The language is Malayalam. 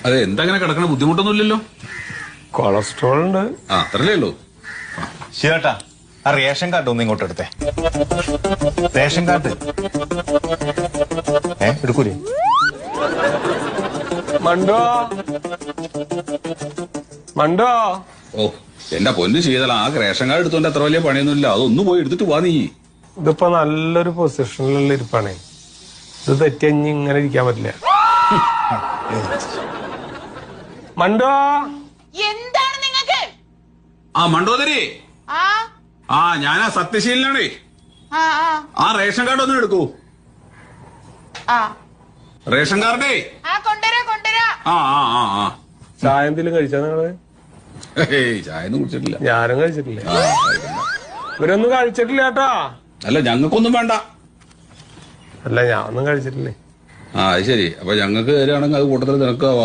അതെ, എന്താ അങ്ങനെ കിടക്കണ? ബുദ്ധിമുട്ടൊന്നുമില്ലല്ലോ? കൊളസ്ട്രോൾ ഉണ്ട്. അത്രല്ലേ ഉള്ളൂ. ശിവേട്ടാ, ആ റേഷൻ കാർഡ് ഒന്ന് ഇങ്ങോട്ട് എടുത്തേ. Ration card എടുക്കൂലേ? മണ്ടോ മണ്ടോ. ഓ, എന്റെ പൊന്ന് ചെയ്തല്ല, ആ റേഷൻ കാർഡ് എടുത്തോണ്ട് അത്ര വലിയ പണിയൊന്നുമില്ല. അതൊന്നും പോയി എടുത്തിട്ട് വാ നീ. ഇതിപ്പോ നല്ലൊരു പൊസിഷനിലുള്ള ഇരിപ്പാണേ. ഇത് തെറ്റി ഇങ്ങനെ ഇരിക്കാൻ പറ്റില്ല. മണ്ടോ, എന്താണ് നിങ്ങൾക്ക്? ആ മണ്ടോദരി, ആ ഞാനാ സത്യശീലനാണേ. ആ ആ ആ റേഷൻ കാർഡ് ഒന്നും എടുക്കൂ. ആ റേഷൻ കാർഡേ. കൊണ്ടുവരാ. ആ ആ ആ ആ ചായ എന്തെങ്കിലും കഴിച്ചാ നിങ്ങള്? ചായ ഒന്നും കുടിച്ചിട്ടില്ല. ഞാനും കഴിച്ചിട്ടില്ല. ഇവരൊന്നും കഴിച്ചിട്ടില്ല കേട്ടാ. അല്ല, ഞങ്ങൾക്കൊന്നും വേണ്ട. അല്ല, ഞാൻ ഒന്നും കഴിച്ചിട്ടില്ലേ. അത് ശരി. അപ്പൊ ഞങ്ങൾക്ക് തരാണെങ്കിൽ അത് കൂട്ടത്തിൽ നിനക്ക്